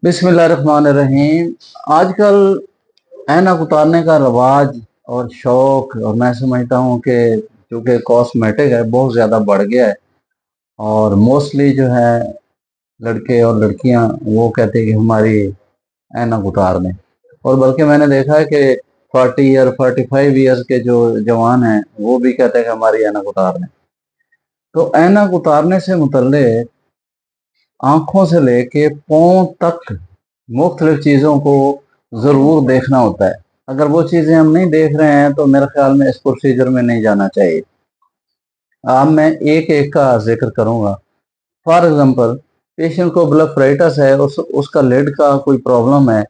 बिस्मिल्लाहिर्रहमानिर्रहीम। आजकल ऐनक उतारने का रवाज और शौक, और मैं समझता हूँ कि चूँकि कॉस्मेटिक है बहुत ज़्यादा बढ़ गया है। और मोस्टली जो है लड़के और लड़कियाँ वो कहते हैं कि हमारी ऐनक उतार दें। और बल्कि मैंने देखा है कि 40 ईयर 45 ईयर्स के जो जवान हैं वो भी कहते हैं कि हमारी ऐनक उतार दें। तो ऐनक उतारने से मुतल्लिक आंखों से लेके पाँव तक मुख्तलिफ चीज़ों को ज़रूर देखना होता है। अगर वो चीज़ें हम नहीं देख रहे हैं तो मेरे ख्याल में इस प्रोसीजर में नहीं जाना चाहिए। अब मैं एक एक का जिक्र करूंगा। फॉर एग्जांपल, पेशेंट को ब्लेफराइटिस है, उसका लिड का कोई प्रॉब्लम है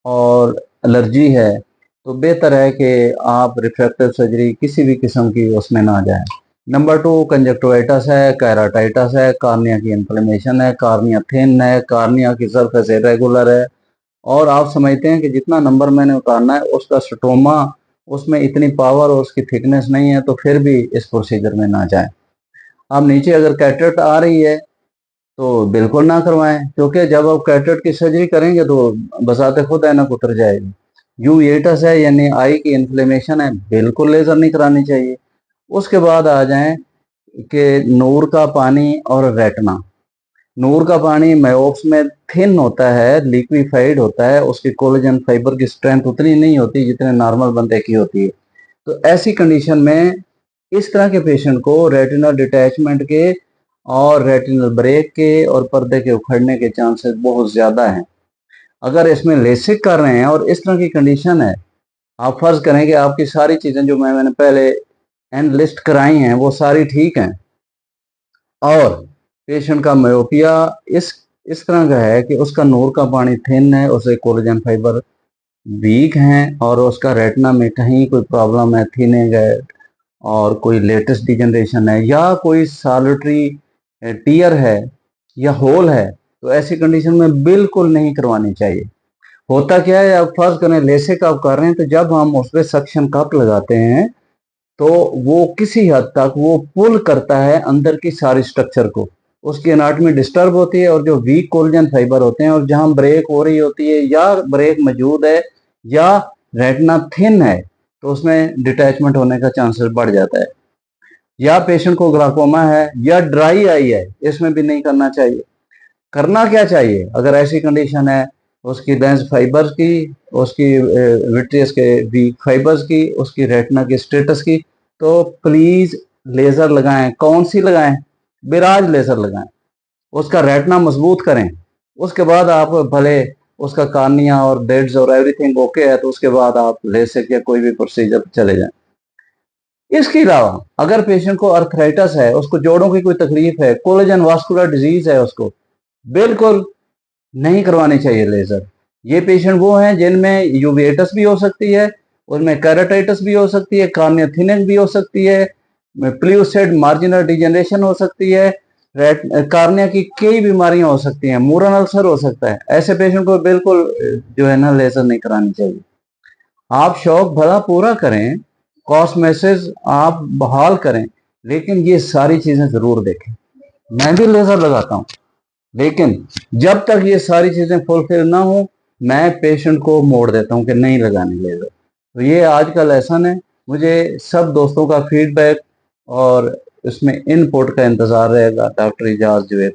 और एलर्जी है, तो बेहतर है कि आप रिफ्रैक्टिव सर्जरी किसी भी किस्म की उसमें ना जाएं। नंबर 2, कंजक्टिवाइटिस है, कैराटाइटिस है, कार्निया की इन्फ्लेमेशन है, कार्निया थिन है, कार्निया की सरफेस इरेगुलर है, और आप समझते हैं कि जितना नंबर मैंने उतारना है उसका स्टोमा, उसमें इतनी पावर और उसकी थिकनेस नहीं है, तो फिर भी इस प्रोसीजर में ना जाएं। अब नीचे अगर कैटरेक्ट आ रही है तो बिल्कुल ना करवाएं, क्योंकि जब आप कैटरेक्ट की सर्जरी करेंगे तो बजाते खुद ऐनक उतर जाएगी। यूवेटस है यानी आई की इन्फ्लेमेशन है, बिल्कुल लेजर नहीं करानी चाहिए। उसके बाद आ जाएं कि नूर का पानी और रेटना। नूर का पानी मायोप्स में थिन होता है, लिक्विफाइड होता है, उसकी कोलेजन फाइबर की स्ट्रेंथ उतनी नहीं होती जितने नॉर्मल बंदे की होती है। तो ऐसी कंडीशन में इस तरह के पेशेंट को रेटिनल डिटैचमेंट के और रेटिनल ब्रेक के और पर्दे के उखड़ने के चांसेस बहुत ज़्यादा हैं। अगर इसमें लेसिक कर रहे हैं और इस तरह की कंडीशन है, आप फर्ज करें कि आपकी सारी चीज़ें जो मैंने पहले एंड लिस्ट कराई हैं वो सारी ठीक हैं, और पेशेंट का मायोपिया इस तरह का है कि उसका नूर का पानी थिन है, उसे कोलेजन फाइबर वीक हैं, और उसका रेटिना में कहीं कोई प्रॉब्लम है, थिनिंग है, और कोई लेटेस्ट डिजनरेशन है, या कोई सॉलिटरी टीयर है या होल है, तो ऐसी कंडीशन में बिल्कुल नहीं करवानी चाहिए। होता क्या है, आप फर्ज करें लेसिक आप कर रहे हैं, तो जब हम उस पर सक्शन कप लगाते हैं तो वो किसी हद तक वो पुल करता है अंदर की सारी स्ट्रक्चर को, उसकी एनाटॉमी डिस्टर्ब होती है, और जो वीक कोलेजन फाइबर होते हैं और जहां ब्रेक हो रही होती है या ब्रेक मौजूद है या रेटिना थिन है, तो उसमें डिटैचमेंट होने का चांसेस बढ़ जाता है। या पेशेंट को ग्लाकोमा है या ड्राई आई है, इसमें भी नहीं करना चाहिए। करना क्या चाहिए अगर ऐसी कंडीशन है, उसकी लेंस फाइबर्स की, उसकी विट्रियस के वीक फाइबर्स की, उसकी रेटिना की स्टेटस की, तो प्लीज लेजर लगाएं। कौन सी लगाएं? बिराज लेजर लगाएं, उसका रेटिना मजबूत करें। उसके बाद आप भले उसका कार्निया और बेड्स और एवरीथिंग ओके है, तो उसके बाद आप लेसिक या कोई भी प्रोसीजर चले जाएं। इसके अलावा अगर पेशेंट को अर्थराइटिस है, उसको जोड़ों की कोई तकलीफ है, कोलेजन वास्कुलर डिजीज है, उसको बिल्कुल नहीं करवानी चाहिए लेजर। ये पेशेंट वो हैं जिनमें यूवेटस भी हो सकती है, उनमें कैराटाइटिस भी हो सकती है, कार्निया थिनिंग भी हो सकती है, प्लूसेड मार्जिनल डिजेनरेशन हो सकती है, कार्निया की कई बीमारियां हो सकती हैं, मूरन अल्सर हो सकता है। ऐसे पेशेंट को बिल्कुल जो है ना लेजर नहीं करानी चाहिए। आप शौक भला पूरा करें, कॉस्मेसिस आप बहाल करें, लेकिन ये सारी चीजें जरूर देखें। मैं भी लेजर लगाता हूँ, लेकिन जब तक ये सारी चीजें फुलफिल ना हो मैं पेशेंट को मोड़ देता हूँ कि नहीं लगाने लेजर। तो ये आजकल ऐसा है। मुझे सब दोस्तों का फीडबैक और इसमें इनपुट का इंतजार रहेगा। डॉक्टर इजाज जुवेद।